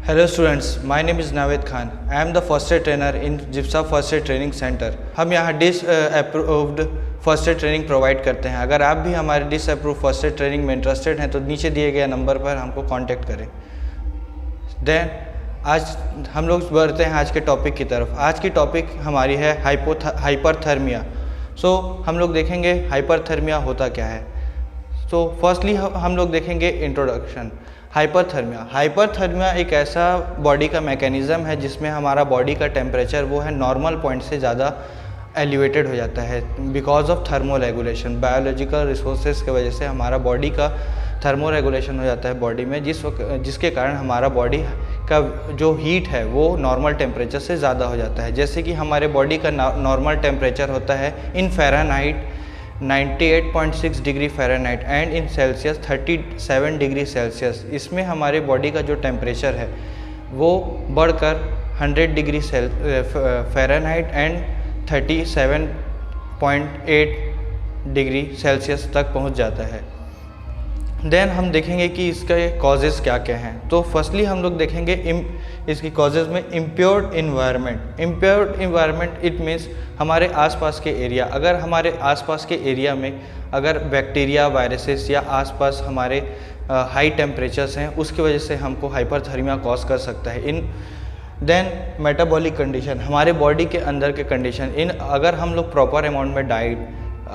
Hello students, my name is Naved Khan. I am the first aid trainer in जिप्सा first aid training centre. हम यहाँ disapproved first aid training provide करते हैं। अगर आप भी हमारे disapprove first aid training में इंटरेस्टेड हैं तो नीचे दिए गए नंबर पर हमको कांटेक्ट करें। देन आज हम लोग बढ़ते हैं आज के टॉपिक की तरफ। आज की टॉपिक हमारी है हाइपरथर्मिया। हम लोग देखेंगे हाइपरथर्मिया होता क्या है। फर्स्टली हम लोग देखेंगे इंट्रोडक्शन। हाइपरथर्मिया एक ऐसा बॉडी का मैकेनिज़्म है जिसमें हमारा बॉडी का टेम्परेचर वो है नॉर्मल पॉइंट से ज़्यादा एलिवेटेड हो जाता है because of thermo regulation. Biological resources की वजह से हमारा बॉडी का थर्मो रेगुलेशन हो जाता है बॉडी में, जिसके कारण हमारा बॉडी का जो हीट है वो नॉर्मल टेम्परेचर से ज़्यादा हो जाता है। जैसे कि हमारे बॉडी का नॉर्मल टेम्परेचर होता है in Fahrenheit 98.6 degree Fahrenheit and in Celsius 37 degree Celsius. इसमें हमारे बॉडी का जो टेम्परेचर है वो बढ़कर 100 degree Fahrenheit and 37.8 degree Celsius तक पहुंच जाता है। देन हम देखेंगे कि इसके कॉजेज़ क्या क्या हैं। तो फर्स्टली हम लोग देखेंगे इसकी कॉजेज़ में इम्प्योर्ड इन्वायरमेंट। इम्प्योर्ड इन्वायरमेंट इट मीन्स हमारे आसपास के एरिया। अगर हमारे आसपास के एरिया में अगर बैक्टीरिया, वायरसेस या आसपास हमारे हाई टेम्परेचर्स हैं, उसकी वजह से हमको हाइपरथर्मिया कॉज कर सकता है। देन मेटाबॉलिक कंडीशन, हमारे बॉडी के अंदर के कंडीशन। अगर हम लोग प्रॉपर अमाउंट में डाइट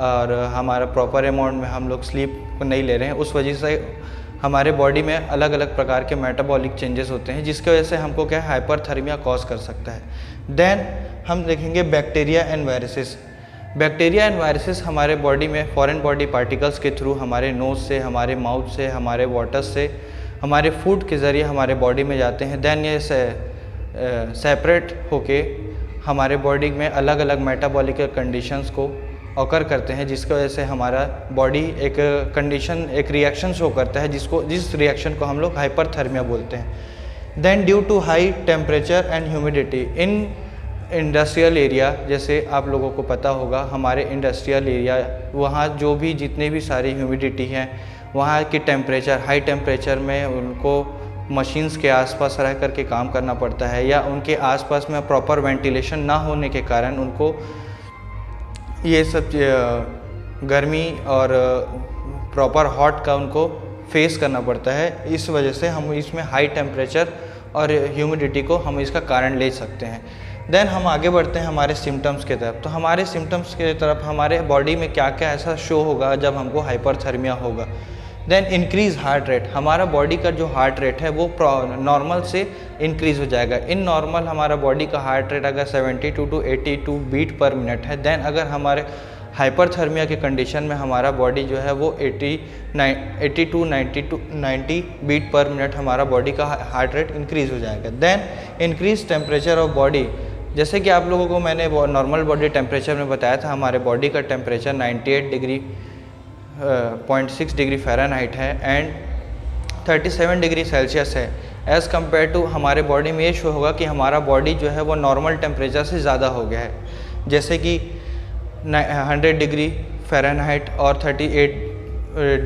और हमारा प्रॉपर अमाउंट में हम लोग स्लीप नहीं ले रहे हैं, उस वजह से हमारे बॉडी में अलग अलग प्रकार के मेटाबॉलिक चेंजेस होते हैं, जिसकी वजह से हमको क्या है हाइपरथर्मिया कॉज कर सकता है। देन हम देखेंगे bacteria and viruses. Bacteria and viruses हमारे बॉडी में फॉरेन बॉडी पार्टिकल्स के थ्रू हमारे नोज़ से, हमारे माउथ से, हमारे वाटर से, हमारे फूड के ज़रिए हमारे बॉडी में जाते हैं। देन ये सेपरेट होके हमारे बॉडी में अलग अलग मेटाबॉलिक कंडीशंस को ऑकर करते हैं, जिसकी वजह से हमारा बॉडी एक रिएक्शन शो करता है, जिस रिएक्शन को हम लोग हाइपरथर्मिया बोलते हैं। Then due to high temperature and humidity in industrial area, जैसे आप लोगों को पता होगा हमारे इंडस्ट्रियल एरिया, वहाँ जो भी जितने भी सारी ह्यूमिडिटी हैं, वहाँ की टेम्परेचर हाई टेम्परेचर में उनको मशीन्स के आसपास रह कर के काम करना पड़ता है, या उनके आसपास में प्रॉपर वेंटिलेशन ना होने के कारण उनको ये सब गर्मी और प्रॉपर हॉट का उनको फेस करना पड़ता है। इस वजह से हम इसमें हाई टेम्परेचर और ह्यूमिडिटी को हम इसका कारण ले सकते हैं। देन हम आगे बढ़ते हैं हमारे सिम्टम्स की तरफ। तो हमारे सिम्टम्स की तरफ हमारे बॉडी में क्या क्या ऐसा शो होगा जब हमको हाइपरथर्मिया होगा। देन इंक्रीज़ हार्ट रेट, हमारा बॉडी का जो हार्ट रेट है वो नॉर्मल से इंक्रीज़ हो जाएगा। इन नॉर्मल हमारा बॉडी का हार्ट रेट अगर 72 to 82 बीट पर मिनट है, देन अगर हमारे हाइपरथर्मिया के कंडीशन में हमारा बॉडी जो है वो 90 बीट पर मिनट हमारा बॉडी का हार्ट रेट इंक्रीज़ हो जाएगा। Then increase temperature of body, जैसे कि आप लोगों को मैंने नॉर्मल बॉडी टेम्परेचर में बताया था, हमारे बॉडी का टेम्परेचर 98.6 डिग्री फ़ारेनहाइट है एंड 37 डिग्री सेल्सियस है। एज़ कम्पेयर टू हमारे बॉडी में ये शो होगा कि हमारा बॉडी जो है वो नॉर्मल टेम्परेचर से ज़्यादा हो गया है, जैसे कि 100 डिग्री फ़ारेनहाइट और 38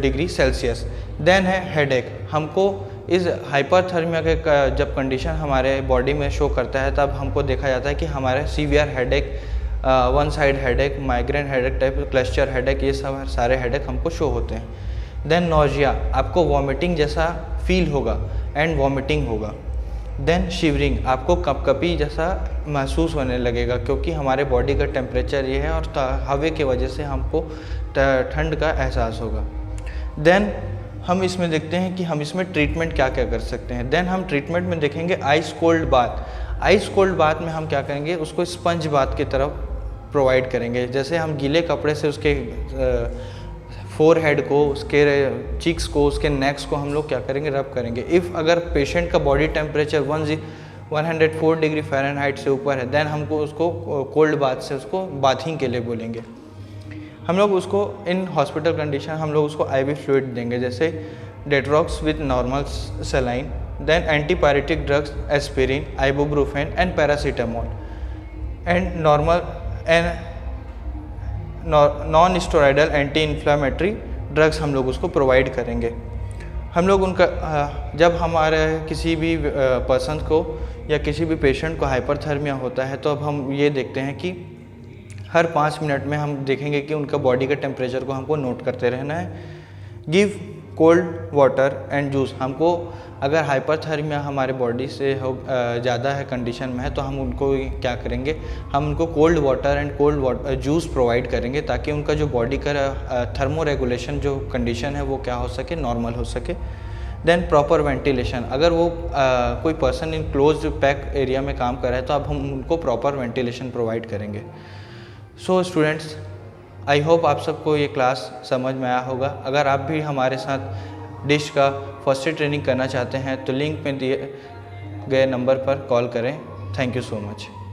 डिग्री सेल्सियस। देन है हेडेक, हमको इस हाइपरथर्मिया के जब कंडीशन हमारे बॉडी में शो करता है तब हमको देखा जाता है कि हमारे severe headache, one side headache, migraine headache type, cluster headache, ये सब सारे हेडेक हमको शो होते हैं। देन नोजिया, आपको वॉमिटिंग जैसा फील होगा एंड वॉमिटिंग होगा। देन शिवरिंग, आपको कपकपी जैसा महसूस होने लगेगा क्योंकि हमारे बॉडी का टेम्परेचर ये है और हवा की वजह से हमको ठंड का एहसास होगा। देन हम इसमें देखते हैं कि हम इसमें ट्रीटमेंट क्या क्या कर सकते हैं। देन हम ट्रीटमेंट में देखेंगे ice cold bath. Ice cold bath में हम क्या करेंगे, उसको स्पंज बाथ की तरफ प्रोवाइड करेंगे। जैसे हम गीले कपड़े से उसके फोरहेड को, उसके चिक्स को, उसके नेक्स को हम लोग क्या करेंगे, रब करेंगे। अगर पेशेंट का बॉडी टेम्परेचर 104 डिग्री फ़ारेनहाइट से ऊपर है, देन हमको उसको कोल्ड बाथ से उसको बाथिंग के लिए बोलेंगे। हम लोग उसको इन हॉस्पिटल कंडीशन हम लोग उसको IV फ्लूइड देंगे, जैसे डेट्रॉक्स with normal saline. Then antipyretic drugs aspirin, ibuprofen and paracetamol and normal and non steroidal anti inflammatory drugs हम लोग उसको प्रोवाइड करेंगे। हम लोग उनका जब हमारे किसी भी पर्सन को या किसी भी पेशेंट को हाइपरथर्मिया होता है तो अब हम ये देखते हैं कि हर 5 मिनट में हम देखेंगे कि उनका बॉडी का टेम्परेचर को हमको नोट करते रहना है। Give cold water and juice, हमको अगर हाइपरथर्मिया हमारे बॉडी से ज़्यादा है कंडीशन में है तो हम उनको क्या करेंगे, हम उनको cold water and cold juice provide करेंगे ताकि उनका जो बॉडी का थर्मो रेगुलेशन जो कंडीशन है वो क्या हो सके, नॉर्मल हो सके। देन प्रॉपर वेंटिलेशन, अगर वो कोई person in close pack area में काम कर रहा है तो अब हम उनको प्रॉपर वेंटिलेशन प्रोवाइड करेंगे। सो स्टूडेंट्स, आई होप आप सबको ये क्लास समझ में आया होगा। अगर आप भी हमारे साथ डिश का फर्स्ट एड ट्रेनिंग करना चाहते हैं तो लिंक में दिए गए नंबर पर कॉल करें। Thank you so much.